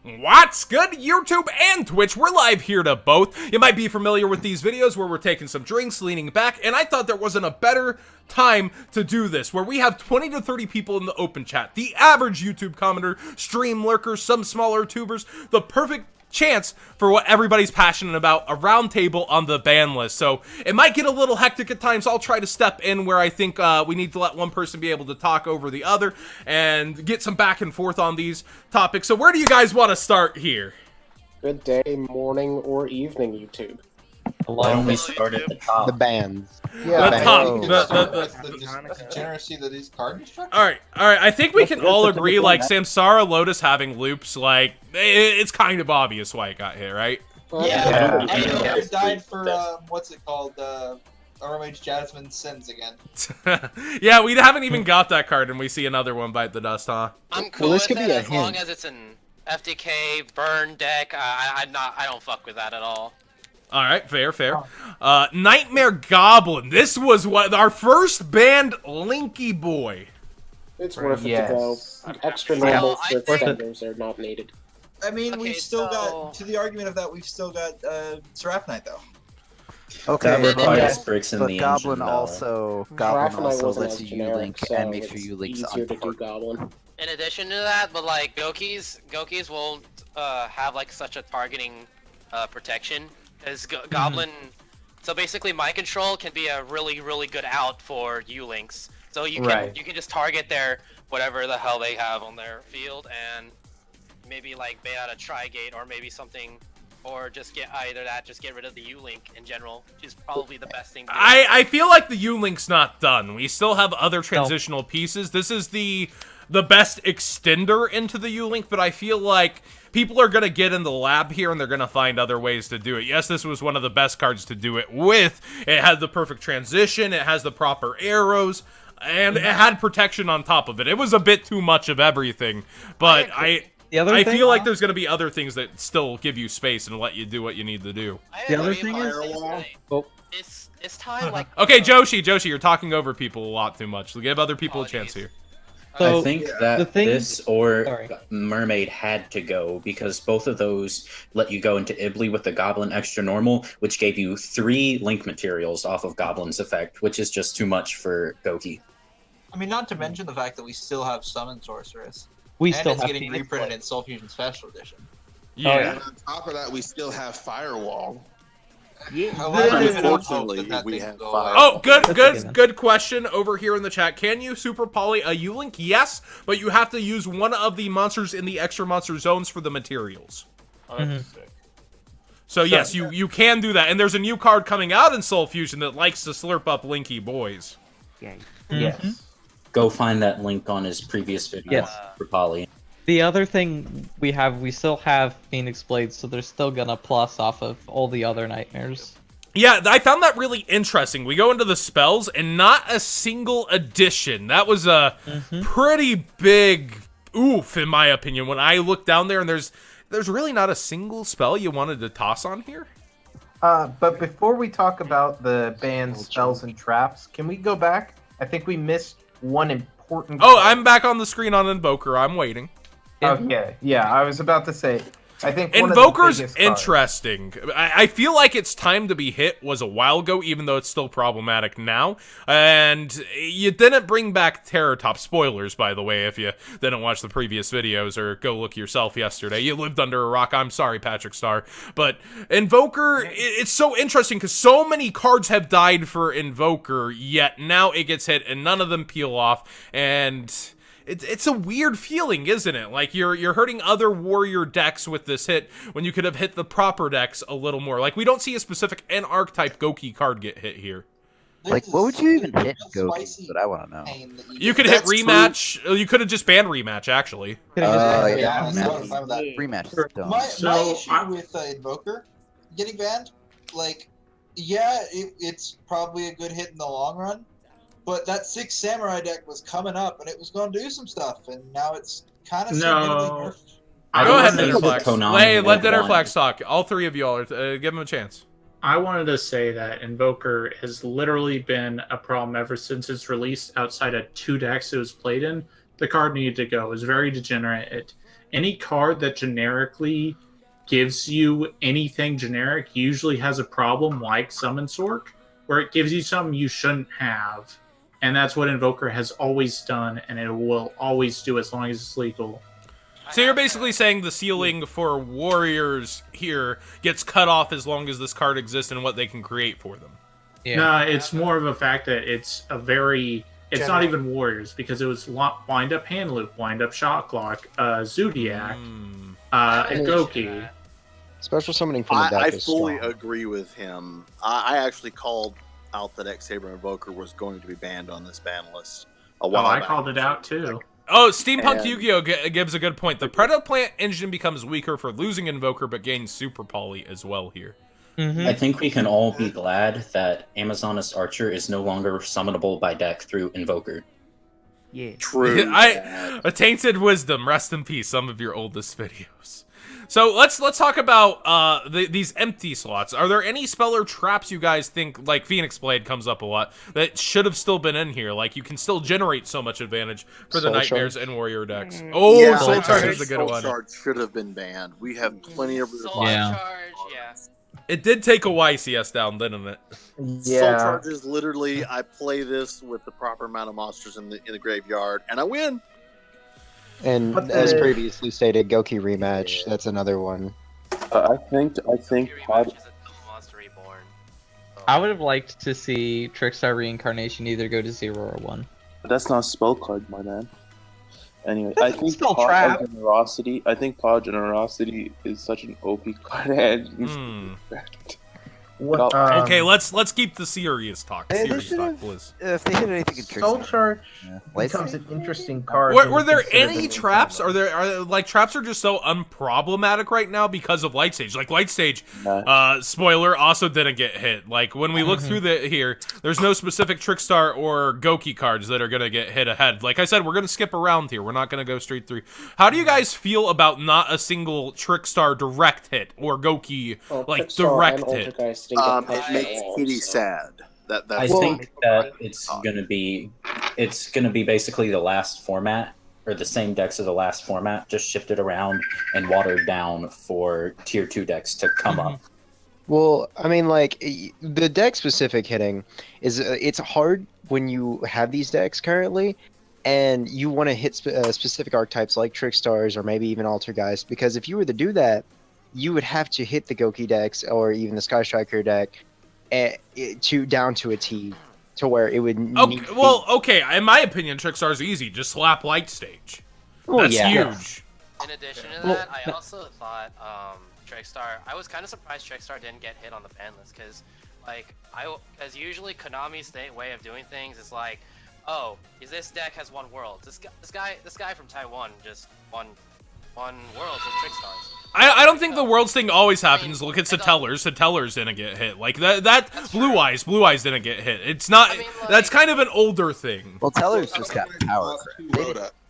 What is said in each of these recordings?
What's good, YouTube and Twitch? We're live here to both. You might be familiar with these videos where we're taking some drinks, leaning back, and I thought there wasn't a better time to do this, where we have 20 to 30 people in the open chat, the average YouTube commenter, stream lurkers, some smaller tubers, the perfect chance for what everybody's passionate about, a round table on the ban list. So it might get a little hectic at times. I'll try to step in where I think we need to let one person be able to talk over the other and get some back and forth on these topics. So where do you guys want to start here? Good day, morning, or evening, YouTube. Why don't we start at the top? The bands. Yeah, the top. The degeneracy that is card destruction. All right. I think we can all agree, like, Samsara Lotus having loops, like, it's kind of obvious why it got hit, right? Yeah. I died for, what's it called, ROH Jasmine's Sins again. Yeah, we haven't even got that card, and we see another one bite the dust, huh? I'm cool with it as long as it's an FDK burn deck. I don't fuck with that at all. All right, fair. Nightmare Goblin. This was what our first banned Linky Boy. It's worth it to go. Extra normal for extenders are not needed. I mean, we've still got, to the argument of that, we've still got Seraph Knight, though. Okay, that requires bricks in but the Goblin engine, also lets you link and make sure you links on Goblin. In addition to that, but like Gokis won't have like such a targeting protection as Goblin. So basically, mind control can be a really good out for U-links. So you can just target their whatever the hell they have on their field and maybe like bait out a Tri-Gate or maybe something. Or just get just get rid of the U-Link in general, which is probably the best thing to do. I feel like the U-Link's not done. We still have other transitional pieces. This is the best extender into the U-Link, but I feel like people are going to get in the lab here and they're going to find other ways to do it. Yes, this was one of the best cards to do it with. It had the perfect transition, it has the proper arrows, and it had protection on top of it. It was a bit too much of everything, but I feel like there's going to be other things that still give you space and let you do what you need to do. The other thing is... It's time, like... Okay, Joshi, you're talking over people a lot too much. So give other people a chance here. So, I think that this or Mermaid had to go because both of those let you go into Ibly with the Goblin extra normal, which gave you 3 link materials off of Goblin's effect, which is just too much for Goki. I mean, not to mention the fact that we still have Summon Sorceress. We and still it's have getting reprinted in Soul Fusion Special Edition. Yeah. And on top of that, we still have Firewall. Yeah. Unfortunately, we have Firewall. Oh, good question over here in the chat. Can you super poly a U-Link? Yes, but you have to use one of the monsters in the extra monster zones for the materials. Oh, that's sick. So yes, you can do that. And there's a new card coming out in Soul Fusion that likes to slurp up Linky boys. Yes. Go find that link on his previous video for Poly. The other thing we still have Phoenix Blades, so they're still gonna plus off of all the other nightmares. Yeah, I found that really interesting. We go into the spells, and not a single addition. That was a pretty big oof, in my opinion. When I look down there, and there's really not a single spell you wanted to toss on here. But before we talk about the banned spells and traps, can we go back? I think we missed one important... Oh, I'm back on the screen on Invoker. I'm waiting. Okay, yeah, I was about to say... I think Invoker's interesting. I feel like its time to be hit was a while ago, even though it's still problematic now. And you didn't bring back Terror Top. Spoilers, by the way, if you didn't watch the previous videos or go look yourself yesterday. You lived under a rock. I'm sorry, Patrick Star. But Invoker, it's so interesting because so many cards have died for Invoker, yet now it gets hit and none of them peel off. And... It's a weird feeling, isn't it? Like, you're hurting other warrior decks with this hit when you could have hit the proper decks a little more. Like, we don't see a specific N-Archetype Goki card get hit here. Like, what would you even hit Goki? But I want to know. You could hit Rematch. You could have just banned Rematch, actually. Rematch. My issue with Invoker getting banned, like, yeah, it's probably a good hit in the long run. But that 6 Samurai deck was coming up, and it was going to do some stuff, and now it's kind of nerfed. Go ahead, Dinnerflax. Hey, let Dinnerflax talk. All 3 of y'all, give him a chance. I wanted to say that Invoker has literally been a problem ever since its release. Outside of 2 decks it was played in, the card needed to go. It was very degenerate. any card that generically gives you anything generic usually has a problem like Summon Sork, where it gives you something you shouldn't have. And that's what Invoker has always done, and it will always do as long as it's legal. So you're basically saying the ceiling for warriors here gets cut off as long as this card exists and what they can create for them. Yeah. No, it's more of a fact that it's a very... It's not even warriors, because it was Wind Up Hand Loop, Wind Up Shocklock, Zodiac, and Goki. Special summoning from the deck I is fully strong. agree with him. I actually called out that X-Saber Invoker was going to be banned on this ban list a while back. I called it out too. Oh, Steampunk Yu-Gi-Oh! Gives a good point. The Predaplant engine becomes weaker for losing Invoker, but gains Super Poly as well here. I think we can all be glad that Amazoness Archer is no longer summonable by deck through Invoker. Yeah. True. A Tainted Wisdom, rest in peace, some of your oldest videos. So let's talk about these empty slots. Are there any spell or traps you guys think, like Phoenix Blade comes up a lot, that should have still been in here? Like, you can still generate so much advantage for the Nightmares and Warrior decks. Oh, yeah, Soul Charge is a good one. Soul Charge should have been banned. We have plenty of... Soul Charge, yeah. It did take a YCS down, didn't it? Yeah. Soul Charge is literally, I play this with the proper amount of monsters in the graveyard, and I win. And as previously stated, Goki rematch. That's another one. I think I would have liked to see Trickstar Reincarnation either go to 0 or 1. But that's not a spell card, my man. Anyway, I think spell trap. Generosity. I think Paw Generosity is such an OP card. And okay, let's keep the serious talk. Serious talk, please. If they hit anything in Trickstar, Soul Charge becomes an interesting card. Were there any traps? Like traps are just so unproblematic right now because of Light Stage. Like Light Stage, spoiler, also didn't get hit. Like when we look through here, there's no specific Trickstar or Goki cards that are gonna get hit ahead. Like I said, we're gonna skip around here. We're not gonna go straight through. How do you guys feel about not a single Trickstar direct hit or Goki direct hit? It makes Kitty sad. I think that it's gonna be basically the last format, or the same decks of the last format, just shifted around and watered down for tier 2 decks to come up. Well, I mean, like the deck specific hitting is it's hard when you have these decks currently, and you want to hit specific archetypes like Trickstars or maybe even Altergeist, because if you were to do that, you would have to hit the Goki decks or even the Sky Striker deck down to a T, to where it would. Okay. In my opinion, Trickstar's easy. Just slap Light Stage. That's huge. In addition to that, I also thought Trickstar. I was kind of surprised Trickstar didn't get hit on the ban list because, because usually Konami's way of doing things is like, oh, this deck has one world. This guy from Taiwan just won world with Trickstars. I don't think the worlds thing always happens. Look at Satellars. Satellars didn't get hit. Like that Blue Eyes didn't get hit. It's not. That's kind of an older thing. Well, Tellers just got power.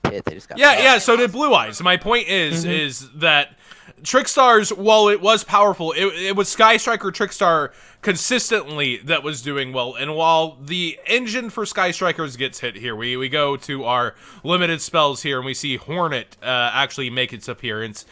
They just got yeah. So did Blue Eyes. My point is that Trickstars, while it was powerful, it was Sky Striker Trickstar consistently that was doing well. And while the engine for Sky Strikers gets hit here, we go to our limited spells here and we see Hornet actually make its appearance.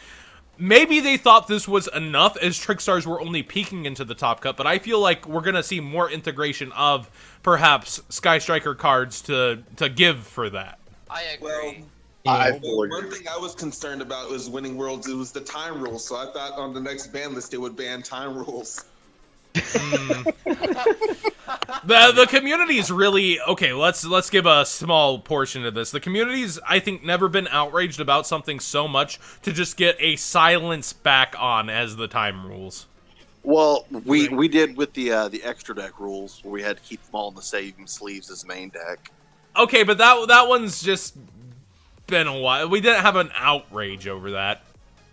Maybe they thought this was enough, as Trickstars were only peeking into the top cut, but I feel like we're going to see more integration of, perhaps, Sky Striker cards to give for that. I agree. One thing I was concerned about was winning worlds. It was the time rules, so I thought on the next ban list it would ban time rules. The community's really okay. Let's give a small portion of this. The community's, I think, never been outraged about something so much to just get a silence back on as the time rules. Well, we did with the extra deck rules where we had to keep them all in the same sleeves as main deck. Okay, but that one's just been a while. We didn't have an outrage over that.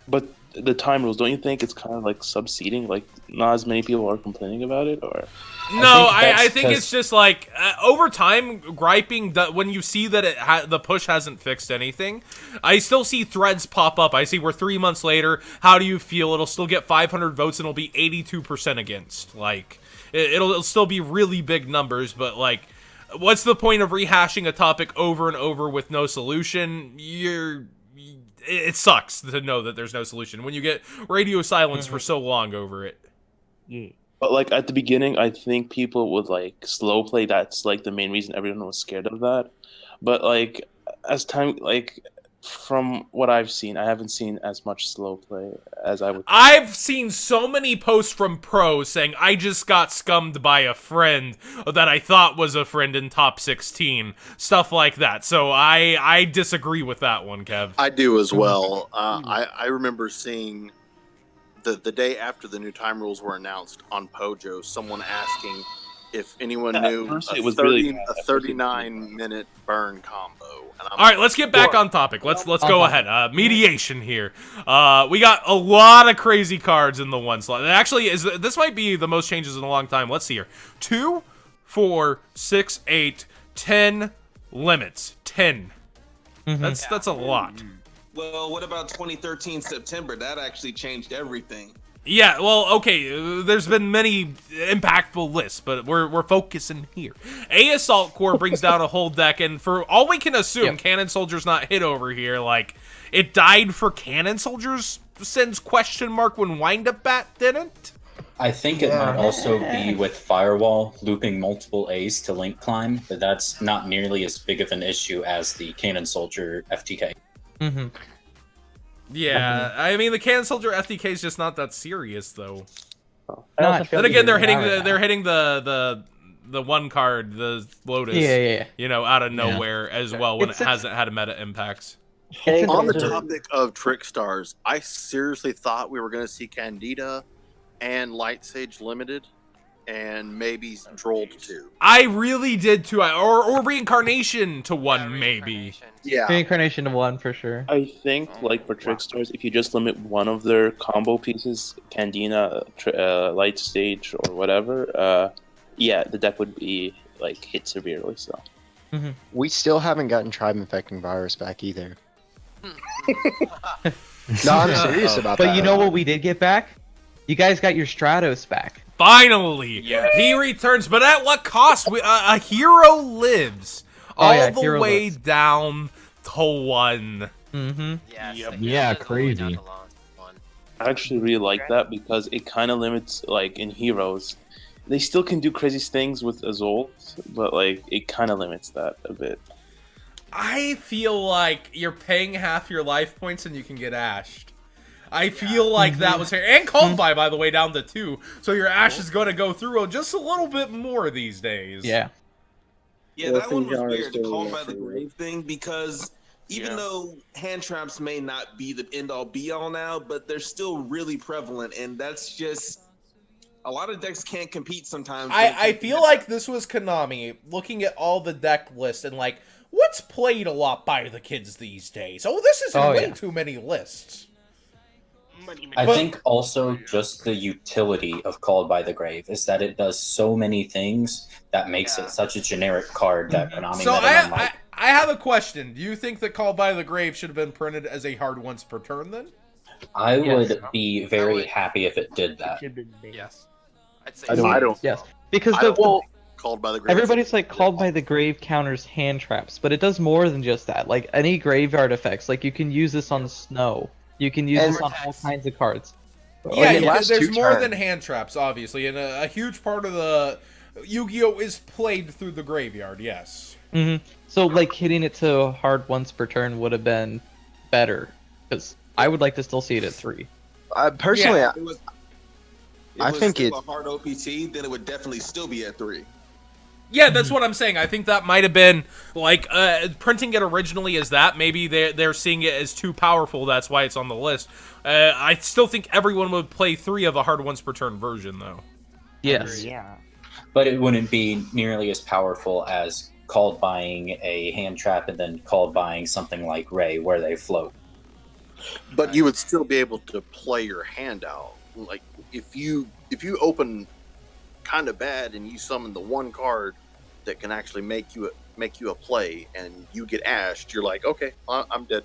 But the time rules, don't you think it's kind of like subseeding? Like, not as many people are complaining about it, or? No, I think it's just like over time griping that when you see that the push hasn't fixed anything. I still see threads pop up. I see we're 3 months later. How do you feel? It'll still get 500 votes and it'll be 82% against. Like it'll still be really big numbers, but like, what's the point of rehashing a topic over and over with no solution? it sucks to know that there's no solution when you get radio silence for so long over it. Yeah. But like at the beginning, I think people would like slow play. That's like the main reason everyone was scared of that. But like as time, like from what I've seen, I haven't seen as much slow play as I would. I've seen so many posts from pros saying I just got scummed by a friend that I thought was a friend in top 16, stuff like that. So I disagree with that one, Kev. I do as well. I remember seeing the day after the new time rules were announced on Pojo, someone asking if anyone knew a 39-minute burn combo. All right, let's get back on topic. Let's go ahead. Mediation here. We got a lot of crazy cards in the one slot. Actually, this might be the most changes in a long time. Let's see here. 2, 4, 6, 8, 10 limits. 10. That's a lot. Well, what about 2013 September? That actually changed everything. Yeah, well, okay, there's been many impactful lists, but we're focusing here. A Assault Core brings down a whole deck, and for all we can assume, Cannon Soldier's not hit over here. Like, it died for Cannon Soldiers since ? When Wind Up Bat didn't? I think it might also be with Firewall looping multiple A's to link climb, but that's not nearly as big of an issue as the Cannon Soldier FTK. Yeah, I mean the Cannon Soldier FTK is just not that serious though. Then again, they're hitting the one card, the Lotus. You know, out of nowhere as well when it hasn't had a meta impacts. On the topic of Trick Stars, I seriously thought we were going to see Candida and Light Sage Limited, and maybe Droll to 2. I really did too, or Reincarnation to 1 maybe. Yeah, Reincarnation to 1 for sure. I think like for Trickstars, if you just limit one of their combo pieces, Candina, Light Stage, or whatever, yeah, the deck would be like hit severely. So we still haven't gotten Tribe Infecting Virus back either. No, I'm serious about that. But you know what we did get back? You guys got your Stratos back. Finally, he returns, but at what cost? A hero lives all the way down to 1. Yeah, crazy. I actually really like that because it kind of limits, like in heroes, they still can do crazy things with Azul, but like it kind of limits that a bit. I feel like you're paying half your life points and you can get ashed. I feel like that was fair. And Cold by the way, down to 2. So your Ash is going to go through just a little bit more these days. Yeah, that one was weird, the Called by the Grave thing, because even though hand traps may not be the end-all be-all now, but they're still really prevalent, and that's just... A lot of decks can't compete sometimes. I feel like this was Konami looking at all the deck lists and like, what's played a lot by the kids these days? Oh, this isn't way too many lists. I think also just the utility of Called by the Grave is that it does so many things that makes it such a generic card that Konami So I have a question. Do you think that Called by the Grave should have been printed as a hard once per turn then? I would be very happy if it did that. Yes. I'd say I don't. Yes, because Called by the Grave. everybody's like Called by the Grave counters hand traps, but it does more than just that. Like any graveyard effects, like you can use this on snow. You can use this on all kinds of cards. Yeah, there's more than hand traps, obviously, and a huge part of the Yu-Gi-Oh! Is played through the graveyard, yes. So, like, hitting it to hard once per turn would have been better, because I would like to still see it at 3. Personally, I think it's a hard OPT, then it would definitely still be at 3. Yeah, that's what I'm saying. I think that might have been, like, printing it originally as that. Maybe they're seeing it as too powerful. That's why it's on the list. I still think everyone would play 3 of a hard once per turn version, though. Yes. Yeah. But it wouldn't be nearly as powerful as Called buying a hand trap and then Called buying something like Ray, where they float. But you would still be able to play your hand out. Like, if you open kind of bad and you summon the one card that can actually make you a play and you get ashed, you're like, okay, I'm dead.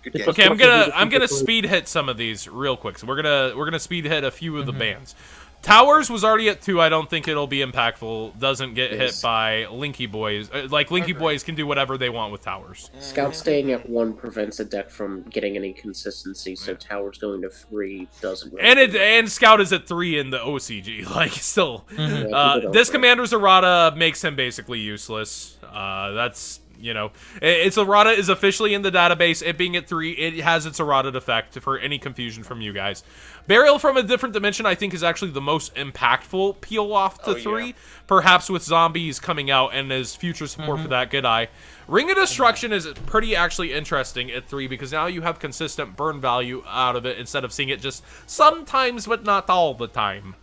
Good game. Okay, I'm gonna speed hit some of these real quick. So we're gonna speed hit a few of the bands. Towers was already at 2. I don't think it'll be impactful. Doesn't get hit by Linky Boys. Like, Linky Boys can do whatever they want with Towers. Scout staying at 1 prevents a deck from getting any consistency, so Towers going to 3 doesn't really And Scout is at 3 in the OCG. Like, still. This Commander's errata makes him basically useless. That's... You know, its errata is officially in the database. It being at 3, it has its errata effect for any confusion from you guys. Burial from a Different Dimension, I think, is actually the most impactful peel off to 3. Perhaps with zombies coming out and as future support for that, good eye. Ring of Destruction is pretty actually interesting at 3 because now you have consistent burn value out of it instead of seeing it just sometimes but not all the time.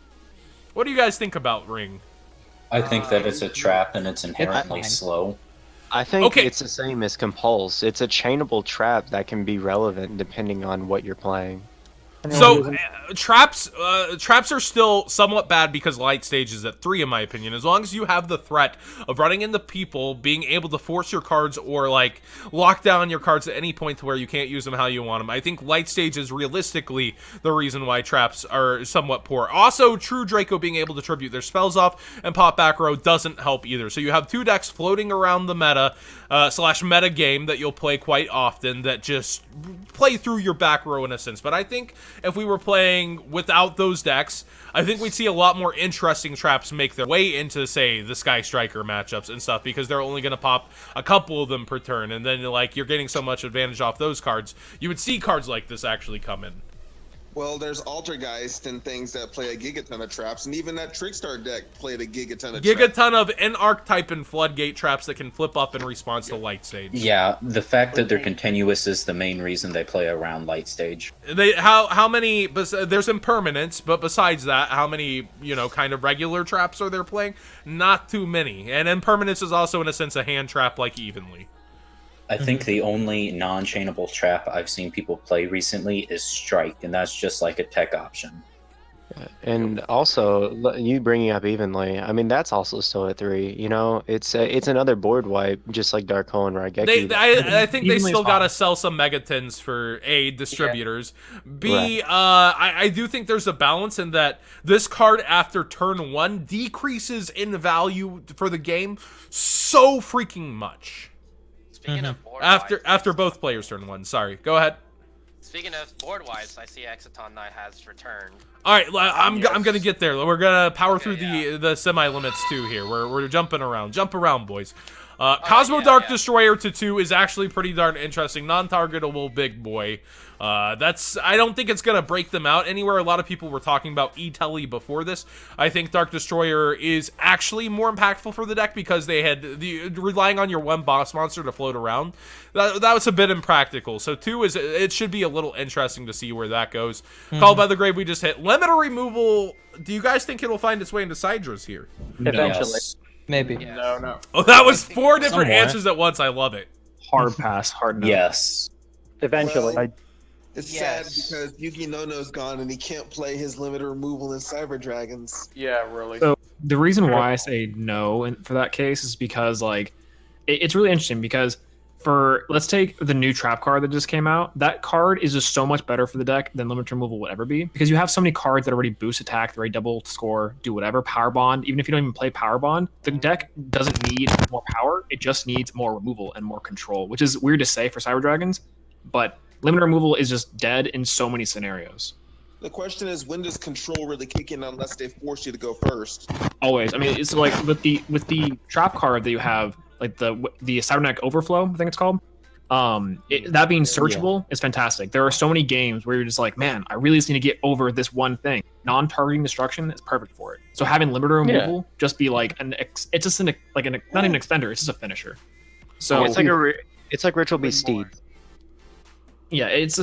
What do you guys think about Ring? I think that it's a trap and it's inherently slow. I think it's the same as Compulse. It's a chainable trap that can be relevant depending on what you're playing. So, traps are still somewhat bad because light stage is at 3, in my opinion. As long as you have the threat of running into people, being able to force your cards or, like, lock down your cards at any point to where you can't use them how you want them. I think light stage is realistically the reason why traps are somewhat poor. Also, True Draco being able to tribute their spells off and pop back row doesn't help either. So you have 2 decks floating around the meta, /meta game that you'll play quite often that just play through your back row in a sense. But I think if we were playing without those decks, I think we'd see a lot more interesting traps make their way into, say, the Sky Striker matchups and stuff, because they're only going to pop a couple of them per turn, and then, like, you're getting so much advantage off those cards. You would see cards like this actually come in. Well, there's Altergeist and things that play a gigaton of traps, and even that Trickstar deck played a gigaton of traps. Gigaton of N-Archetype and Floodgate traps that can flip up in response to Light Stage. Yeah, the fact that they're continuous is the main reason they play around Light Stage. How many, there's Impermanence, but besides that, how many, you know, kind of regular traps are there playing? Not too many. And Impermanence is also, in a sense, a hand trap like Evenly. I think the only non-chainable trap I've seen people play recently is Strike, and that's just like a tech option. And also, you bringing up Evenly, I mean, that's also still at 3. You know, it's another board wipe, just like Dark Hole and Raigeki. I think they still gotta sell some Megatons for A, distributors. B, I do think there's a balance in that this card after turn 1 decreases in value for the game so freaking much. Speaking of board after both players turn 1. Sorry, go ahead. Speaking of board wipes, I see Exciton Knight has returned. All right, I'm gonna get there. We're gonna power through the semi limits too here. We're jumping around. Jump around, boys. Cosmo Dark Destroyer to 2 is actually pretty darn interesting. Non-targetable big boy. I don't think it's gonna break them out anywhere. A lot of people were talking about E-Telly before this. I think Dark Destroyer is actually more impactful for the deck because they had relying on your one boss monster to float around. That was a bit impractical. So 2 it should be a little interesting to see where that goes. Called by the Grave we just hit. Limiter removal. Do you guys think it'll find its way into Sydra's here? Eventually. Yes. Maybe. No. Oh, that was 4 different answers at once. I love it. Hard pass, hard no. Yes. Eventually. Well, it's sad because Yugi Nono's gone and he can't play his limiter removal in Cyber Dragons. Yeah, really. So the reason why I say no for that case is because, like, it's really interesting because let's take the new trap card that just came out. That card is just so much better for the deck than limit removal would ever be because you have so many cards that already boost attack, they already double score, do whatever. Power Bond, even if you don't even play Power Bond, the deck doesn't need more power. It just needs more removal and more control, which is weird to say for Cyber Dragons, but limit removal is just dead in so many scenarios. The question is, when does control really kick in unless they force you to go first? Always. I mean, it's like with the trap card that you have, like the Cybernetic Overflow, I think it's called. That being searchable is fantastic. There are so many games where you're just like, man, I really just need to get over this one thing. Non-targeting destruction is perfect for it. So having limiter removal just be like not even an extender, it's just a finisher. So it's like Ritual Beast Steed. Yeah, it's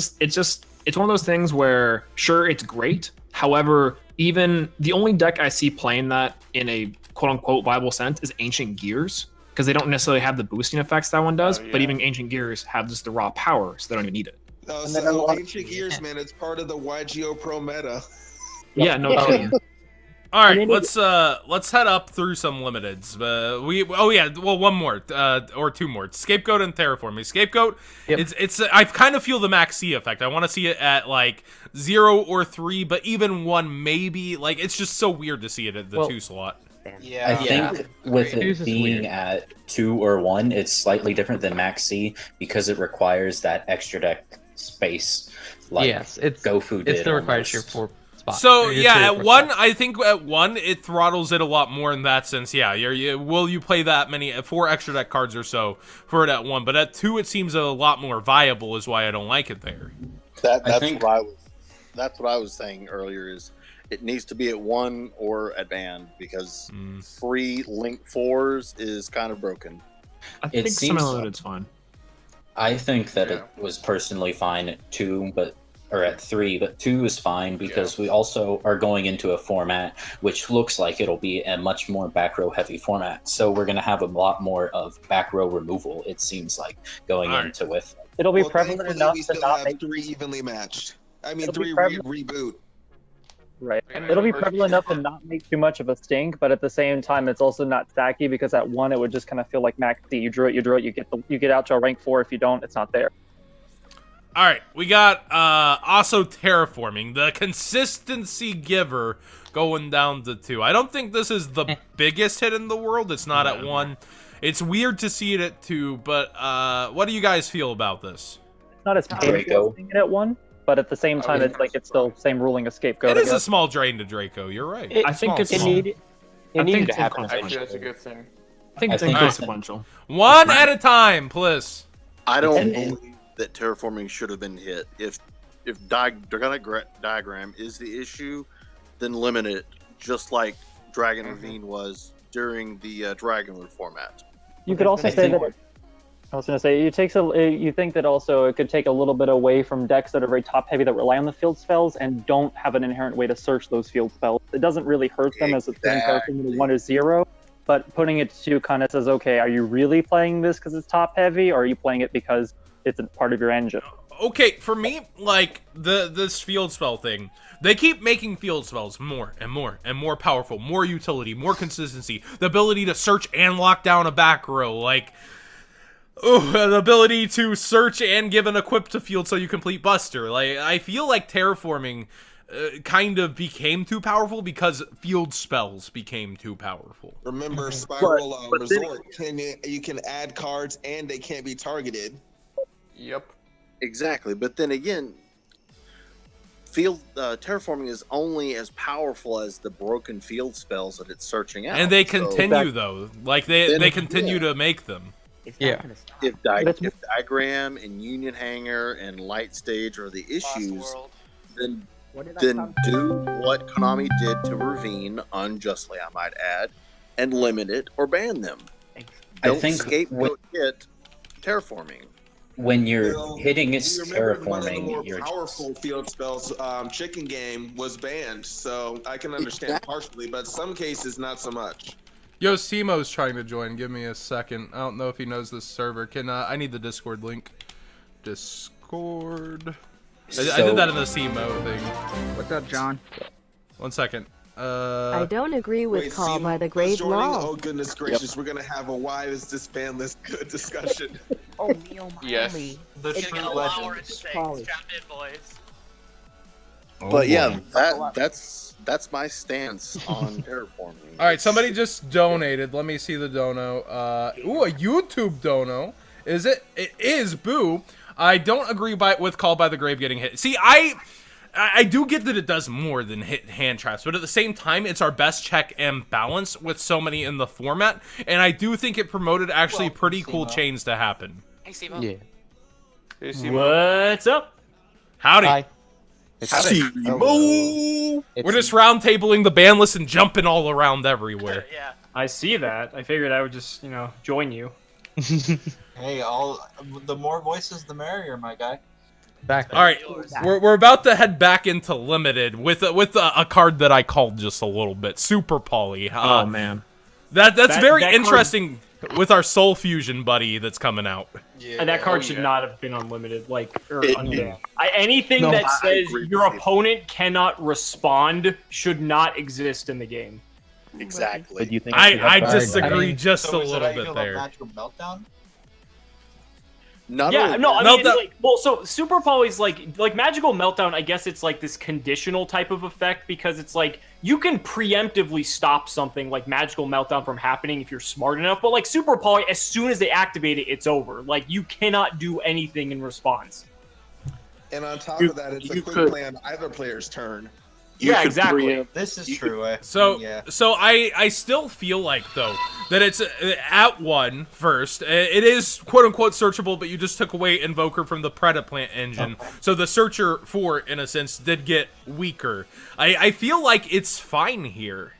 one of those things where sure it's great. However, even the only deck I see playing that in a quote unquote viable sense is Ancient Gears. Because they don't necessarily have the boosting effects that one does, but even Ancient Gears have just the raw power, so they don't even need it. So Ancient Gears, man, it's part of the YGO Pro meta. Yeah, no kidding. All right, let's head up through some limiteds. One more or two more. Scapegoat and Terraforming. Scapegoat, it's I kind of feel the max C effect. I want to see it at like 0 or 3, but even 1 maybe. Like it's just so weird to see it at the 2 slot. I think with it being at 2 or 1, it's slightly different than max C because it requires that extra deck space. Like GoFu did. It still requires your 4 spots. So yeah, at 1, I think at 1 it throttles it a lot more in that sense. Yeah, will you play that many 4 extra deck cards or so for it at 1? But at 2, it seems a lot more viable. Is why I don't like it there. That's what I was saying earlier. Is it needs to be at 1 or at band because 3 link 4s is kind of broken. I think semi-limited's fine. I think that it was personally fine at 2, or at 3, but 2 is fine because we also are going into a format which looks like it'll be a much more back row heavy format. So we're going to have a lot more of back row removal, it seems like, going into with. It'll be prevalent enough to not make 3 evenly matched. I mean, 3 reboot. Right. It'll be prevalent enough to not make too much of a stink, but at the same time, it's also not stacky because at 1 it would just kind of feel like max D. You drew it, you get out to a rank 4. If you don't, it's not there. All right, we got also Terraforming, the consistency giver, going down to 2. I don't think this is the biggest hit in the world. It's not at 1. It's weird to see it at 2, but what do you guys feel about this? It's not as painful seeing it at 1. But at the same time, it's still same ruling as Scapegoat. It is a small drain to Draco. You're right. I think it's needed to happen. I feel it's a good thing. I think it's inconsequential. One at a time, please. I don't believe that Terraforming should have been hit. If diagram is the issue, then limit it, just like Dragon Ravine was during the Dragon format. You could also say that. I was going to say, you think that also it could take a little bit away from decks that are very top-heavy that rely on the field spells and don't have an inherent way to search those field spells. It doesn't really hurt them as a thing when 1 is 0, but putting it to 2 kind of says, okay, are you really playing this because it's top-heavy, or are you playing it because it's a part of your engine? Okay, for me, like, this field spell thing, they keep making field spells more and more and more powerful, more utility, more consistency, the ability to search and lock down a back row, like... the ability to search and give an equip to field so you complete Buster. Like, I feel like Terraforming kind of became too powerful because field spells became too powerful. Remember, Spiral Resort, you can add cards and they can't be targeted. Yep. Exactly, but then again, Terraforming is only as powerful as the broken field spells that it's searching out. And they continue, though. Like, they continue to make them. If Diagram and Union Hanger and Light Stage are the issues, then do what Konami did to Ravine, unjustly I might add, and limit it or ban them. Don't scapegoat hit Terraforming. When you're hitting its Terraforming, you're powerful field spells. Chicken Game was banned, so I can understand partially, but some cases not so much. Yo, Simo's trying to join. Give me a second. I don't know if he knows this server. I need the Discord link. Discord. I did that in the Simo thing. What's up, John? 1 second. I don't agree with Call by the Grave Law. Oh, goodness gracious. We're going to have a why is this ban list good discussion. Yes. The true legends. But yeah, that's my stance on Terraforming. All right, somebody just donated. Let me see the dono. Ooh, a YouTube dono. Is it? It is. Boo. I don't agree with Call by the Grave getting hit. See, I do get that it does more than hit hand traps, but at the same time, it's our best check and balance with so many in the format, and I do think it promoted actually pretty cool chains to happen. Hey, Simo. Yeah. Hey, Simo. What's up? Howdy. Hi. Simo. We're just round tabling the ban list and jumping all around everywhere. Yeah. I see that. I figured I would just, join you. Hey, the more voices, the merrier, my guy. All right, we're about to head back into limited with a card that I called just a little bit, Super Poly. Oh man, that's very interesting. with our Soul Fusion buddy that's coming out. Yeah, and that card should not have been unlimited. Anything that says your opponent cannot respond should not exist in the game. Exactly. But do you think I disagree just So a is it little how you bit feel about there. Magical Meltdown? So Super Poly's like Magical Meltdown, I guess it's like this conditional type of effect because it's like you can preemptively stop something like Magical Meltdown from happening if you're smart enough, but like Super Poly, as soon as they activate it, it's over. Like you cannot do anything in response. And on top of that, it's a quick play on either player's turn. Yeah, exactly. This is true. So yeah. I still feel like though that it's at 1 first. It is quote unquote searchable, but you just took away Invoker from the Predaplant engine, so the Searcher 4 in a sense did get weaker. I feel like it's fine here.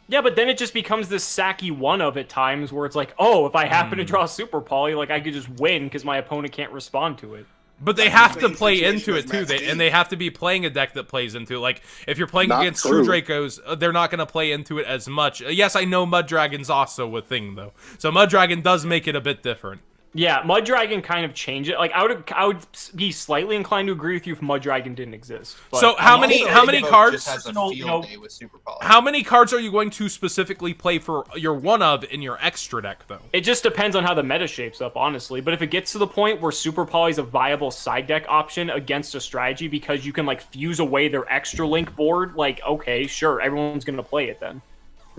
Yeah, but then it just becomes this sacky one of at times where it's like, oh, if I happen to draw Super Poly, like I could just win because my opponent can't respond to it. But they have to play into it too, and they have to be playing a deck that plays into it. Like, if you're playing against True Dracos, they're not going to play into it as much. Yes, I know Mud Dragon's also a thing, though. So Mud Dragon does make it a bit different. Yeah, Mud Dragon kind of changed it. Like, I would be slightly inclined to agree with you if Mud Dragon didn't exist. But so how many cards? Just has a field day with Super Poly. How many cards are you going to specifically play for your one of in your extra deck, though? It just depends on how the meta shapes up, honestly. But if it gets to the point where Super Poly is a viable side deck option against a strategy because you can like fuse away their extra link board, like okay, sure, everyone's gonna play it then.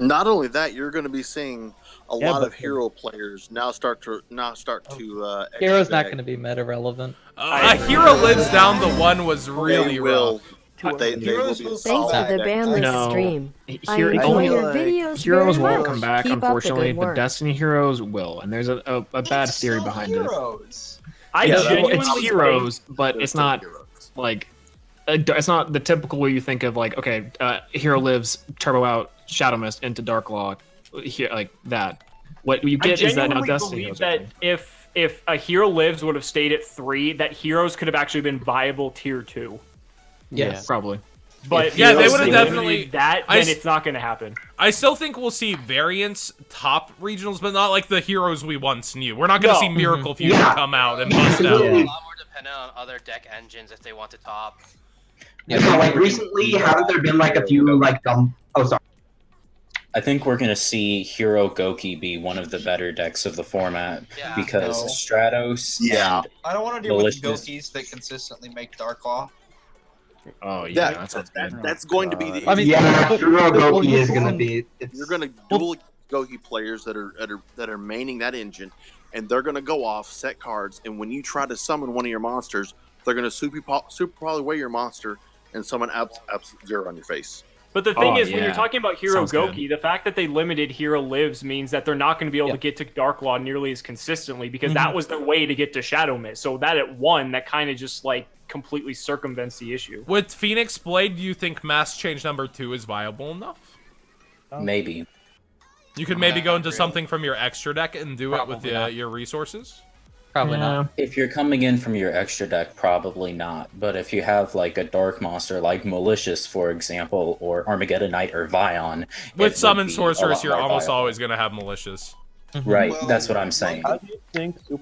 Not only that, you're going to be seeing a lot of hero players now start to Hero's not going to be meta relevant. Hero lives down the 1 was really will. rough. They will be Thanks for the Banlist stream. I enjoy your videos Heroes very won't much. come back, Keep up the unfortunately, good but work. Destiny Heroes will, and there's a bad theory behind it. It's Heroes, but it's not like it's not the typical way you think of like okay, Hero lives, Turbo out, Shadow Mist into Dark Law, here like that. What you get is that now Destiny believe Heroes that if a Hero Lives would have stayed at 3, that Heroes could have actually been viable tier 2. Yes, probably. But yeah, they would have definitely that. Then it's not going to happen. I still think we'll see variants top regionals, but not like the heroes we once knew. We're not going to see Miracle Fusion come out and bust out. A lot more dependent on other deck engines if they want to top. Yeah, so like recently, haven't there been like a few like oh sorry. I think we're going to see Hero Goki be one of the better decks of the format because Stratos. Yeah, I don't want to deal with Gokis that consistently make Dark Claw. Oh yeah, that's going to be the. I mean, Hero Goki is going to be. You're going to duel Goki players that are maining that engine, and they're going to go off set cards. And when you try to summon one of your monsters, they're going to super probably away your monster and summon Zero on your face. But the thing is, when you're talking about Hero Goki, the fact that they limited Hero Lives means that they're not going to be able to get to Dark Law nearly as consistently because that was their way to get to Shadow Mist. So that at 1, that kind of just like completely circumvents the issue. With Phoenix Blade, do you think Mass Change number 2 is viable enough? Maybe. You could maybe go into something from your extra deck and do it with your resources? Probably not. If you're coming in from your extra deck, probably not. But if you have like a dark monster like Malicious, for example, or Armageddon Knight or Vion, with Summon Sorceress, you're almost always going to have Malicious. Right, that's what I'm saying. How do you think you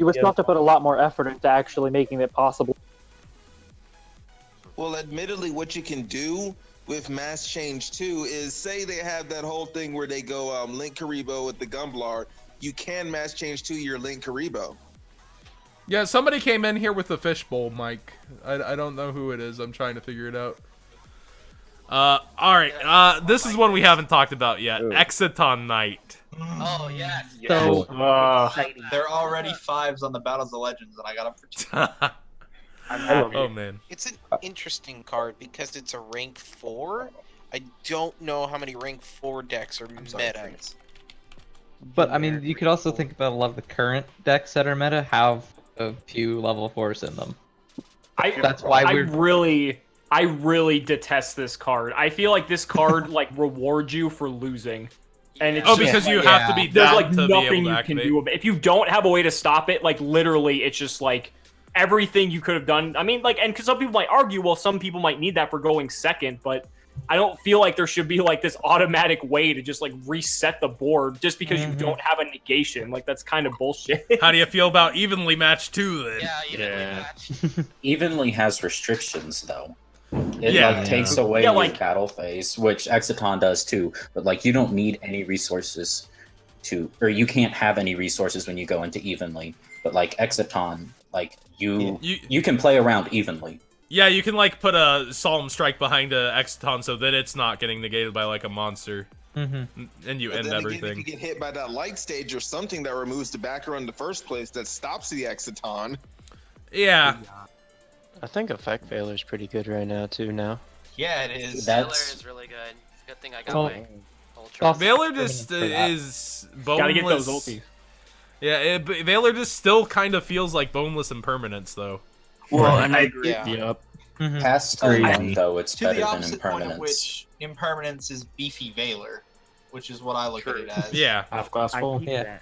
would still have to put a lot more effort into actually making it possible. Well, admittedly, what you can do with Mass Change 2 is say they have that whole thing where they go Link Karibo with the Gumblar. You can Mass Change 2 your Link Karibo. Yeah, somebody came in here with the fishbowl, Mike. I don't know who it is. I'm trying to figure it out. Alright, this is one we haven't talked about yet. Exiton Knight. Oh, yes. So, they're already 5s on the Battles of Legends, and I got them for 2. Oh, man. It's an interesting card because it's a rank 4. I don't know how many rank 4 decks are meta. But I mean, you could also think about a lot of the current decks that are meta have a few level 4s in them. That's why I really detest this card. I feel like this card like rewards you for losing. And it's because you have to be down like to be nothing able to you activate. can do. If you don't have a way to stop it, like literally, it's just like everything you could have done. I mean, like, and because some people might argue, well, some people might need that for going second, but I don't feel like there should be like this automatic way to just like reset the board just because you don't have a negation. Like that's kind of bullshit. How do you feel about evenly matched too then? Yeah, evenly matched. Evenly has restrictions though. It like takes away your battle phase, which Exiton does too. But like you don't need any resources to, or you can't have any resources when you go into evenly. But like Exiton, like you can play around evenly. Yeah, you can like put a Solemn Strike behind a Exiton so that it's not getting negated by like a monster. And you end everything. Again, if you get hit by that light stage or something that removes the backer in the first place that stops the Exiton. Yeah. I think Effect Veiler is pretty good right now too. Yeah, it is. Veiler is really good. It's a good thing I got my Ultra. Veiler just is boneless. Gotta get those ulties. Yeah, Veiler just still kind of feels like boneless impermanence though. Well, and I agree. Yep. Past turn 1 though, it's To better the than opposite point of impermanence. which impermanence is beefy Veiler, which is what I look at it as. Yeah. Half glass full. Yeah.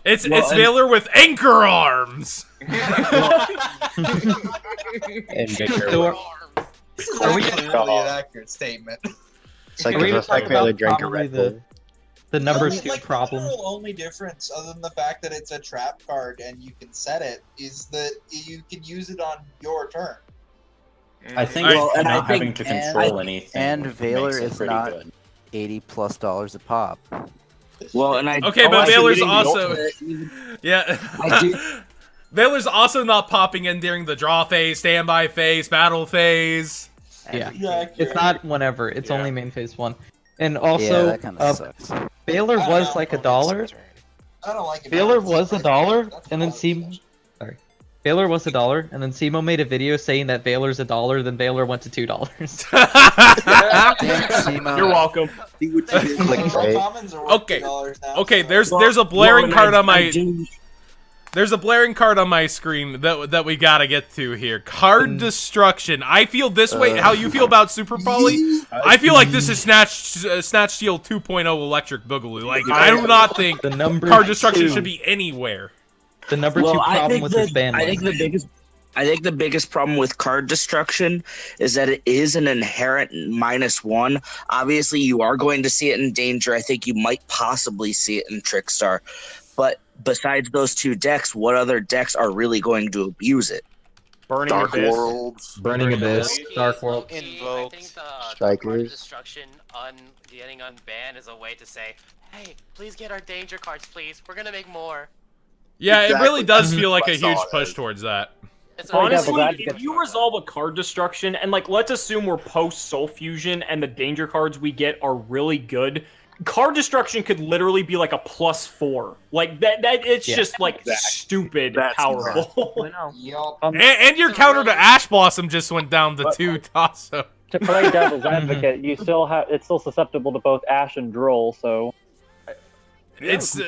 It's Veiler with anchor arms. And bigger. This is actually really an accurate statement. It's like if Effect Veiler drank a Red Bull. The number Like, 2 the problem. literal only difference, other than the fact that it's a trap card and you can set it, is that you can use it on your turn. I think not having to control anything And Veiler makes it is pretty not good. $80+ a pop. Well, and I Okay, but Veiler's also Veiler's also not popping in during the draw phase, standby phase, battle phase. Yeah, it's not whenever. It's only main phase 1. And also, that kinda sucks. Veiler was like $1. I don't like it. Veiler was $1, and then Veiler was $1, and then Cimo made a video saying that Veiler's $1, then Veiler went to $2. You're welcome. Okay, there's a blaring card on my there's a blaring card on my screen that we gotta get to here. Card destruction. I feel this way. How you feel about Super Poly? I feel like this is Snatch Steel 2.0 Electric Boogaloo. Like I do not think card destruction should be anywhere. The number 2 problem with this ban. I think the biggest problem with card destruction is that it is an inherent -1. Obviously, you are going to see it in Danger. I think you might possibly see it in Trickstar. But besides those 2 decks, what other decks are really going to abuse it? Burning Dark Abyss. Worlds. Burning Abyss. Dark World. I think the card Strikers. destruction getting unbanned is a way to say, hey, please get our danger cards, please. We're gonna make more. Yeah, it really does feel like a huge push towards that. Honestly, if you resolve a card destruction, and like let's assume we're post Soul Fusion and the danger cards we get are really good, card destruction could literally be like a +4. Like that it's just like stupid powerful. And your counter to Ash Blossom just went down to 2 Tasso. To play devil's advocate, you still have it's still susceptible to both Ash and Droll, so It's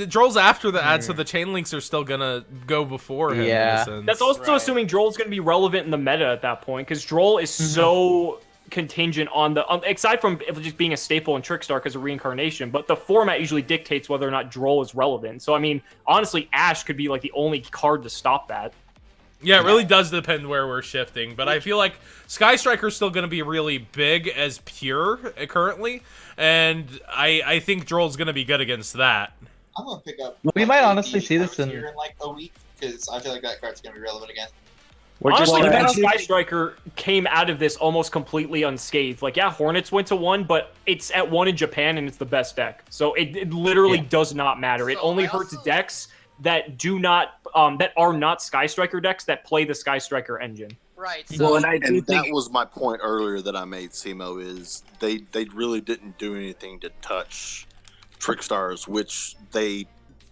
Droll's after the ad, so the chain links are still gonna go before him. Yeah. In a sense. That's also assuming Droll's gonna be relevant in the meta at that point, because Droll is so contingent on the aside from it just being a staple in Trickstar because of reincarnation, but the format usually dictates whether or not Droll is relevant. So I mean, honestly, Ash could be like the only card to stop that. Yeah, it really does depend where we're shifting, but I feel like Sky Striker's still going to be really big as pure currently, and I think Droll's going to be good against that. I'm gonna pick up. We might honestly see this in like a week because I feel like that card's gonna be relevant again. Honestly, Sky Striker came out of this almost completely unscathed. Like, yeah, Hornets went to 1, but it's at 1 in Japan, and it's the best deck. So it literally does not matter. It only hurts decks that do not, that are not Sky Striker decks that play the Sky Striker engine. Right. So, and that was my point earlier that I made, Cimo, is they really didn't do anything to touch Trickstars, which they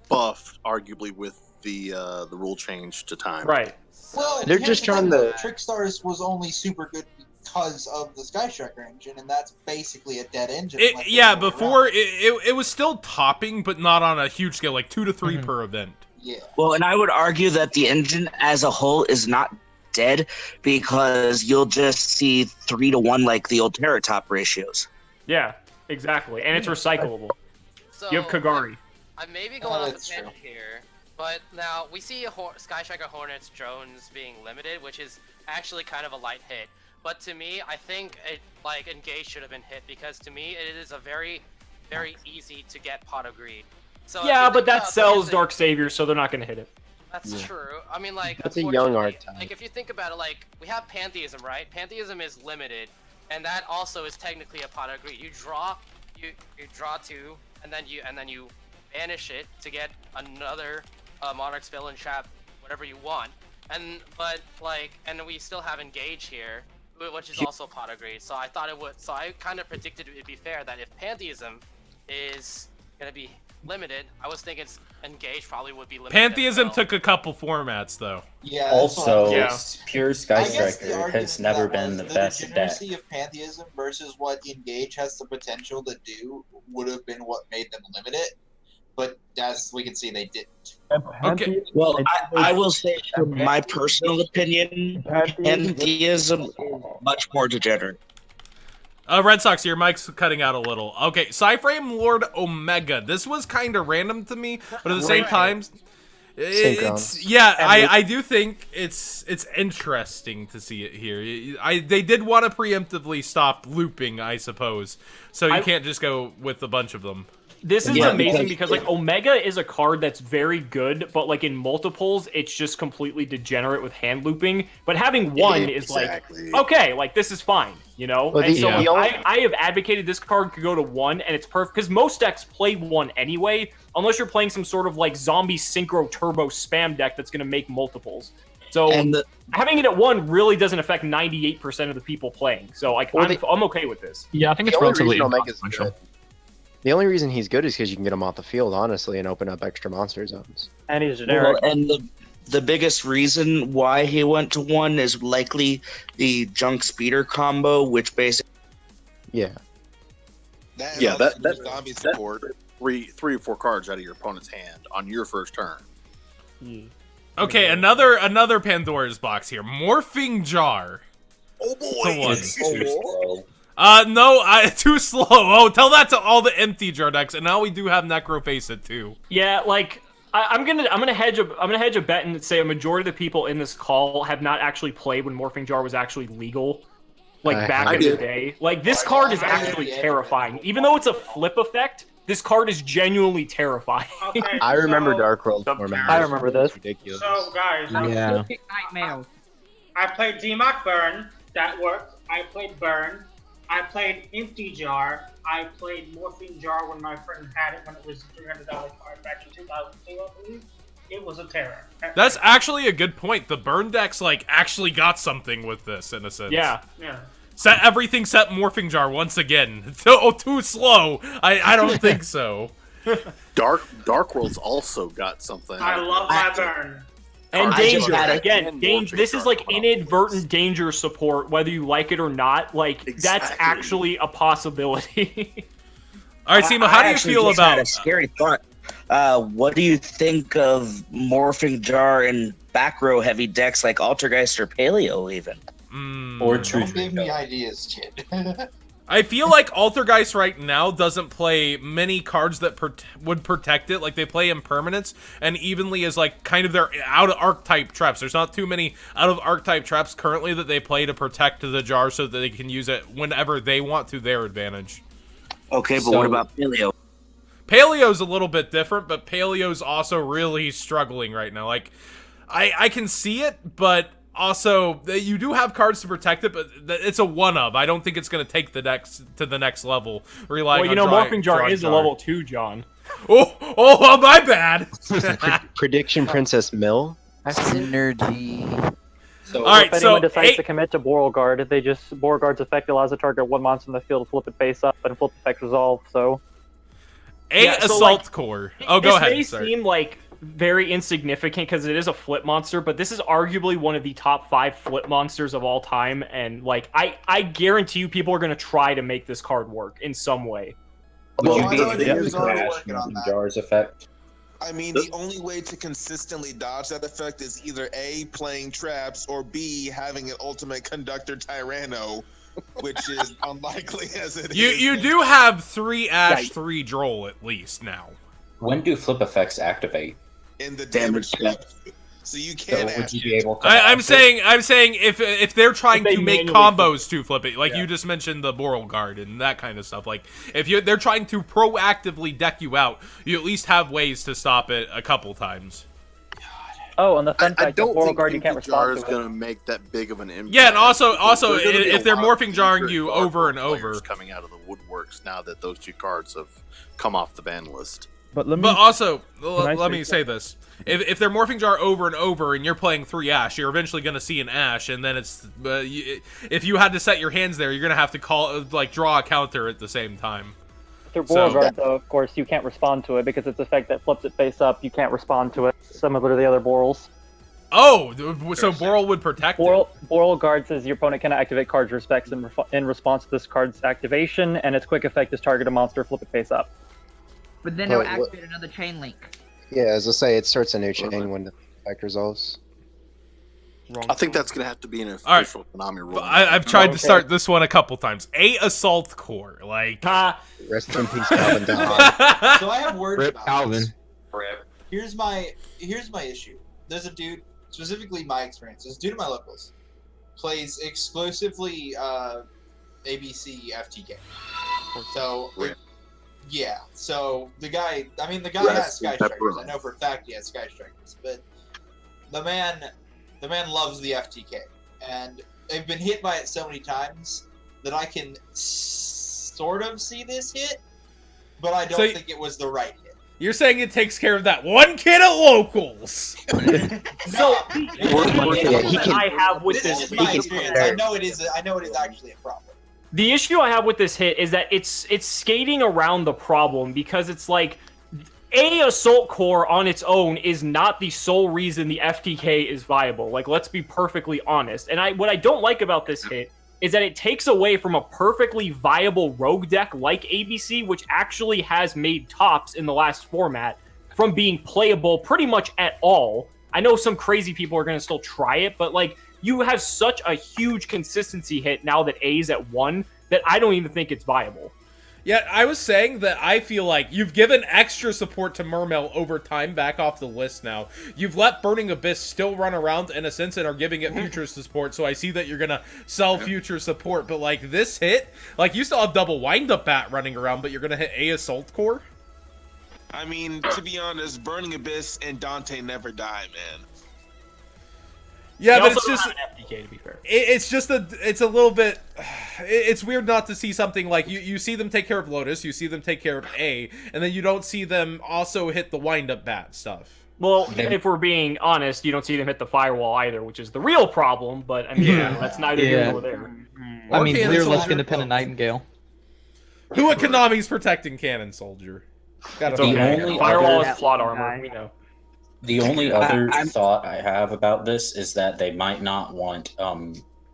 buffed arguably with the rule change to time. Right. Well, they're just trying to. Trickstars was only super good because of the Sky Striker engine, and that's basically a dead engine. Yeah, before it was still topping, but not on a huge scale, like 2 to 3 per event. Yeah. Well, and I would argue that the engine as a whole is not dead because you'll just see 3 to 1 like the old Terratop ratios. Yeah, exactly, and it's recyclable. So, you have Kagari. I may be going off the tangent here, but now we see Sky Striker Hornets drones being limited, which is actually kind of a light hit. But to me, I think like Engage should have been hit because to me it is a very, very easy to get Pot of Greed. So yeah, but that sells Dark Savior, so they're not gonna hit it. That's true. I mean, like, That's a young archetype. like if you think about it, like we have Pantheism, right? Pantheism is limited, and that also is technically a Pot of Greed. You draw, you draw 2, and then you banish it to get another Monarch spell and trap, whatever you want. And we still have Engage here, which is also Pot of Greed. So I thought it would. So I kind of predicted it'd be fair that if Pantheism is gonna be limited, I was thinking Engage probably would be limited. Pantheism took a couple formats though. Yeah. Also, Pure Sky Striker has never been the best deck. The degeneracy of Pantheism versus what Engage has the potential to do would have been what made them limit it. But as we can see, they didn't. Okay. Well, I will say, from my personal opinion, Pantheism is much more degenerate. Red Sox, your mic's cutting out a little. Okay, Psyframe Lord Omega. This was kind of random to me, but at the same time, I do think it's interesting to see it here. They did want to preemptively stop looping, I suppose, so you can't just go with a bunch of them. This is amazing because like Omega is a card that's very good, but like in multiples, it's just completely degenerate with hand looping. But having one is like, okay, like this is fine, you know? Well, and so I have advocated this card could go to 1, and it's perfect because most decks play 1 anyway, unless you're playing some sort of like zombie synchro turbo spam deck that's going to make multiples. So having it at 1 really doesn't affect 98% of the people playing. So like I'm okay with this. Yeah, I think it's relatively good. The only reason he's good is because you can get him off the field, honestly, and open up extra monster zones. And he's generic. Well, and the biggest reason why he went to 1 is likely the Junk Speeder combo, which basically... Yeah. That zombie support 3 or 4 cards out of your opponent's hand on your first turn. Okay, another Pandora's box here. Morphing Jar. Oh boy! No, too slow. Oh, tell that to all the empty jar decks, and now we do have Necrophacet too. Yeah, like I'm gonna hedge a bet and say a majority of the people in this call have not actually played when Morphing Jar was actually legal, like back in the day. Like this card is actually terrifying, even though it's a flip effect. This card is genuinely terrifying. Okay, I remember Dark World format. I remember this. Ridiculous. So guys, I played DMAC Burn. That worked. I played Burn. I played Empty Jar. I played Morphing Jar when my friend had it when it was a $300 card back in 2002, I believe. It was a terror. That's actually a good point. The burn decks like actually got something with this in a sense. Yeah. Set everything set Morphing Jar once again. Too slow. I don't think so. Dark World's also got something. I love my burn. And danger again. Danger. This is like inadvertent danger support, whether you like it or not. Like that's actually a possibility. All right, Sima, how do you feel about? A scary thought. What do you think of Morphing Jar and back row heavy decks like Altergeist or Paleo even? Or Don't give me ideas, kid. I feel like Altergeist right now doesn't play many cards that would protect it. Like, they play Impermanence, and Evenly is, like, kind of their out-of-archetype traps. There's not too many out-of-archetype traps currently that they play to protect the jar so that they can use it whenever they want to their advantage. Okay, but what about Paleo? Paleo's a little bit different, but Paleo's also really struggling right now. Like, I can see it, but... Also, you do have cards to protect it, but it's a one-of. I don't think it's going to take the decks to the next level. Well, you know, Morphing Jar is a level 2, John. Oh, my bad. Prediction Princess Mill. Synergy. So, if anyone decides to commit to Beauregard, Beauregard's effect allows the target one monster in the field to flip it face up and flip effect resolve. So, Assault Core. Oh, go ahead. This may seem like very insignificant because it is a flip monster, but this is arguably one of the top 5 flip monsters of all time, and like I guarantee you people are going to try to make this card work in some way. Would you be able to crash Jar's effect? I mean, the only way to consistently dodge that effect is either A, playing traps, or B, having an ultimate conductor Tyranno, which is unlikely as it is. You do have 3 Ash, 3 Droll at least now. When do flip effects activate? In the damage step. So you can't. Would you be able to? I'm saying if they're trying If they to make manually combos to flip it, like you just mentioned the Moral Guard and that kind of stuff. Like if they're trying to proactively deck you out, you at least have ways to stop it a couple times. Oh, and the fun I fact, the don't Moral think Guard you can't Empty Jar respond is to it. going to make that big of an impact. Yeah, and also There's gonna be if a they're lot of morphing jarring secret you Dark over and players over. coming out of the woodworks now that those 2 cards have come off the ban list. But also, I let say me say this. If they're Morphing Jar over and over and you're playing 3 Ash, you're eventually going to see an Ash, and then it's... if you had to set your hands there, you're going to have to draw a counter at the same time. Through Moral Guard, though, of course, you can't respond to it because it's a effect that flips it face up. You can't respond to it, similar to the other Borals. Oh, so Boral would protect it. Moral Guard says your opponent cannot activate cards respects in response to this card's activation, and its quick effect is target a monster, flip it face up. But then it'll activate another chain link. Yeah, as I say, it starts a new chain when the effect resolves. I think that's going to have to be an official Konami rule. I've tried to start this one a couple times. Assault Core, like... Rest in peace, Calvin. So I have words Rip about Calvin. this. Here's my issue. There's a dude, specifically my experience. This dude in my locals plays exclusively ABC FTK. So yeah, so the guy has Sky Strikers. I know for a fact he has Sky Strikers, but the man loves the FTK, and I've been hit by it so many times that I can sort of see this hit, but I don't think it was the right hit. You're saying it takes care of that one kid at locals. So I have with this is my experience. I know it is actually a problem. The issue I have with this hit is that it's skating around the problem because it's like Assault Core on its own is not the sole reason the FTK is viable. Like, let's be perfectly honest. And what I don't like about this hit is that it takes away from a perfectly viable rogue deck like ABC, which actually has made tops in the last format, from being playable pretty much at all. I know some crazy people are going to still try it, but like, you have such a huge consistency hit now that A's at 1 that I don't even think it's viable. Yeah, I was saying that I feel like you've given extra support to Mermail over time back off the list now. You've let Burning Abyss still run around in a sense and are giving it future support, so I see that you're going to sell future support. But like this hit, like you still have double Wind-Up Bat running around, but you're going to hit Assault Core? I mean, to be honest, Burning Abyss and Dante never die, man. Yeah, but it's just an FTK, to be fair. It's a little bit. It's weird not to see something like you see them take care of Lotus, you see them take care of A, and then you don't see them also hit the Wind-Up Bat stuff. Well, if we're being honest, you don't see them hit the firewall either, which is the real problem. But I mean, that's neither here nor there. I mean, Learless Independent Nightingale. Who at Konami's protecting Cannon Soldier? It's okay. Firewall is plot armor. We know. The only other thought I have about this is that they might not want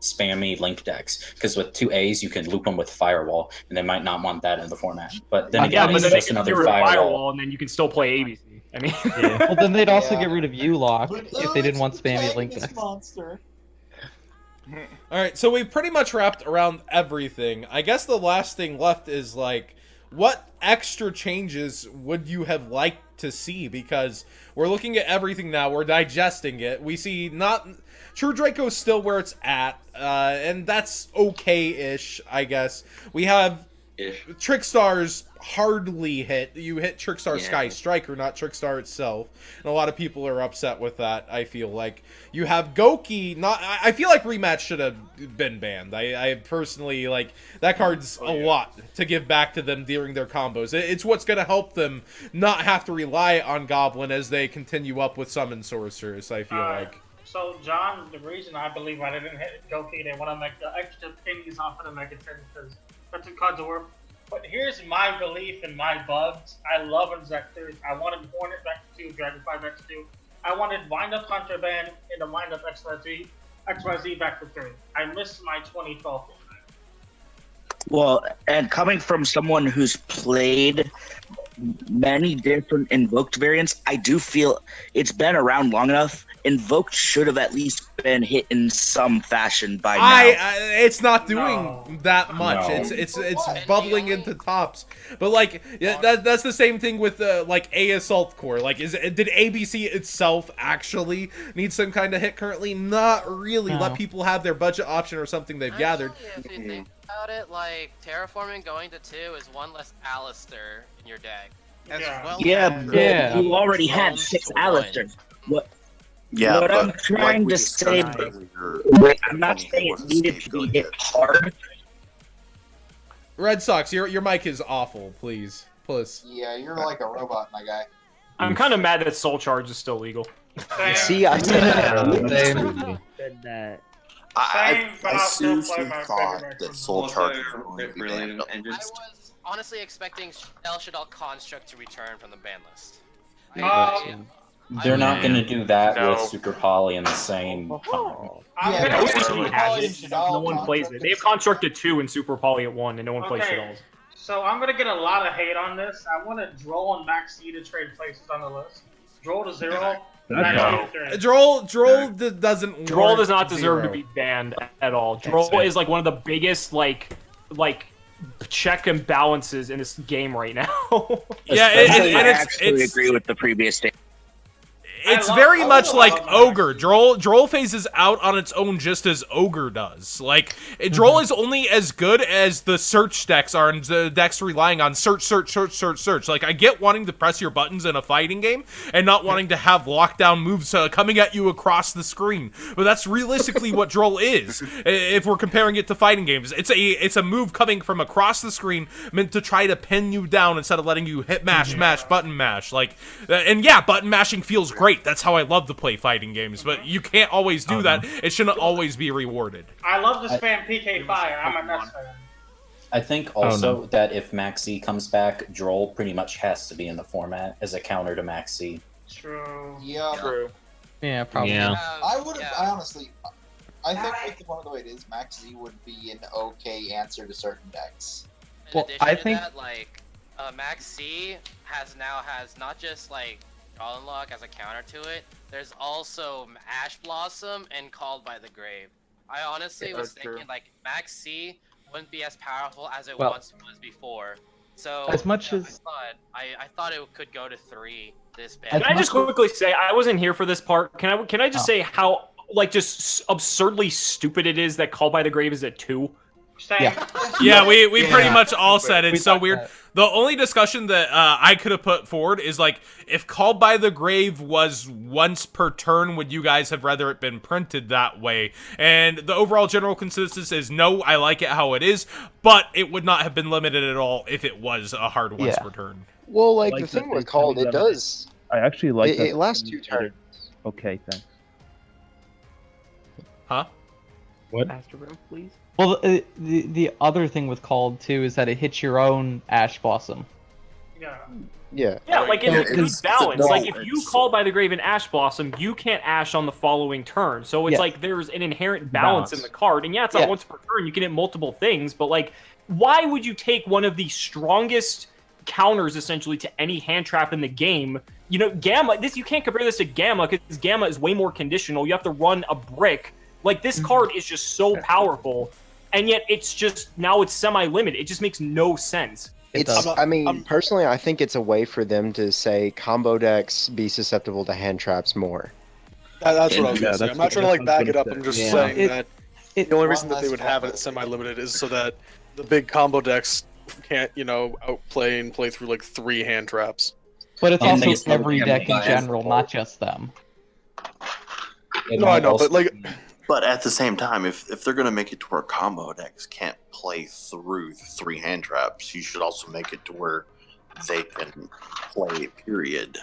spammy link decks, because with 2 A's you can loop them with Firewall, and they might not want that in the format. But then again, but it's then just they can another get rid of Firewall. and then you can still play ABC. I mean, well, then they'd also get rid of U-Lock if they didn't want spammy link decks. Monster. Alright, so we've pretty much wrapped around everything. I guess the last thing left is, like, what extra changes would you have liked to see? Because we're looking at everything now, we're digesting it. We see True Draco's still where it's at, and that's okay-ish, I guess. We have Trickstar's hardly hit. You hit Trickstar Sky Striker, not Trickstar itself. And a lot of people are upset with that, I feel like. You have Goki, I feel like Rematch should have been banned. I personally, like, that card's a lot to give back to them during their combos. It's what's going to help them not have to rely on Goblin as they continue up with Summon Sorcerers, I feel like. So, John, the reason I believe I didn't hit Goki, they want to make the extra pennies off of the Megaton because that's what cards are worth. But here's my belief and my bugs. I love Inzectors. I wanted Hornet X2, Dragonfly X2. I wanted Wind-Up Contraband and a Wind-Up XYZ back to 3. I missed my 2012 one. Well, and coming from someone who's played many different invoked variants. I do feel it's been around long enough. Invoked should have at least been hit in some fashion by now. It's not doing that much. No. It's bubbling into tops. But like that's the same thing with like A Assault Core. Like did ABC itself actually need some kind of hit currently? Not really. No. Let people have their budget option or something they've gathered. If you think about it, like terraforming going to 2 is one less Alistair in your deck. As well But you already had 6 Alistair. What? Yeah, what but I'm trying like we to say, discussed earlier, I'm not saying it needed to be hit hard. Red Sox, your mic is awful. Please. Yeah, you're like a robot, my guy. I'm kind of mad that Soul Charge is still legal. See, I said that. I seriously thought that Soul Charge was going to be banned. I was honestly expecting El Shadal Construct to return from the ban list. They're not going to do that with Super Poly in the same time. No one plays it. They've constructed 2 in Super Poly at 1, and no one plays Shadals. So I'm gonna get a lot of hate on this. I wanted Droll and Max C to trade places on the list. Droll to 0. Droll doesn't. Droll does not deserve to be banned at all. Droll is like one of the biggest like check and balances in this game right now. I actually agree with the previous statement. It's very much like Ogre. Droll phases out on its own just as Ogre does. Like, Droll is only as good as the search decks are, and the decks relying on search. Like, I get wanting to press your buttons in a fighting game, and not wanting to have lockdown moves coming at you across the screen. But that's realistically what Droll is, if we're comparing it to fighting games. It's a move coming from across the screen, meant to try to pin you down instead of letting you hit mash, button mash. Like, and yeah, button mashing feels great. That's how I love to play fighting games, but you can't always do that. It shouldn't always be rewarded. I love to spam PK Fire. I'm a Mets fan. I think also that if Maxi comes back, Droll pretty much has to be in the format as a counter to Maxi. True. Yeah. True. Yeah, probably. I would have. I honestly, I think with one of the way it is, Maxi would be an okay answer to certain decks. In addition to that, like Max C has not just like Goblin Lock as a counter to it. There's also Ash Blossom and Called by the Grave. I honestly was thinking like Max C wouldn't be as powerful as it once was before. So as much as I thought it could go to 3 this bad. Can I just quickly say I wasn't here for this part? Can I just say how like just absurdly stupid it is that Called by the Grave is at 2? Yeah, we pretty much all said it's so weird. The only discussion that I could have put forward is like, if Called by the Grave was once per turn, would you guys have rather it been printed that way? And the overall general consensus is no, I like it how it is, but it would not have been limited at all if it was a hard once per turn. Well, like the thing with Called, it does. I actually like it lasts 2 turns. Okay, thanks. Huh? What? Astro, please. Well, the other thing with Called too is that it hits your own Ash Blossom. Yeah, like it's balance. Like if you Call by the Grave and Ash Blossom, you can't Ash on the following turn. So it's like there's an inherent balance in the card. And yeah, it's not once per turn. You can hit multiple things, but like, why would you take one of the strongest counters essentially to any hand trap in the game? You know, Gamma. You can't compare this to Gamma because Gamma is way more conditional. You have to run a brick. Like this card is just so powerful. And yet it's just, now it's semi-limited. It just makes no sense. Personally, I think it's a way for them to say combo decks be susceptible to hand traps more. That's what I was going to say. I'm not trying to like back it up. I'm just saying that the only reason that they would have it semi-limited is so that the big combo decks can't, outplay and play through like 3 hand traps. But it's also every deck in general, not just them. No, I know, but like... But at the same time, if they're going to make it to where combo decks can't play through 3 hand traps, you should also make it to where they can play, period.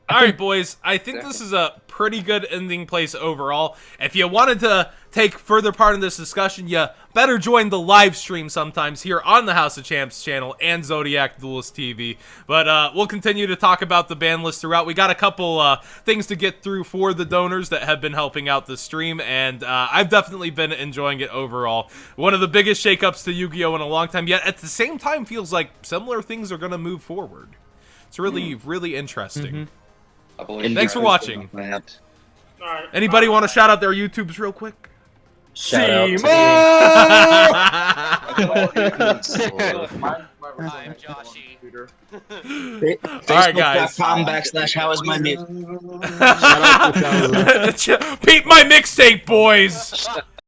All right, boys. I think this is a pretty good ending place overall. If you wanted to take further part in this discussion, you better join the live stream sometimes here on the House of Champs channel and Zodiac Duelist TV. But we'll continue to talk about the ban list throughout. We got a couple things to get through for the donors that have been helping out the stream, and I've definitely been enjoying it overall. One of the biggest shakeups to Yu-Gi-Oh! In a long time, yet at the same time feels like similar things are going to move forward. It's really, really interesting. Mm-hmm. Thanks for watching. Alright. Anybody want to shout out their YouTubes real quick? Shout out to I'm Joshy. Alright, guys. Facebook.com/how is my mute. Beat my mixtape, boys!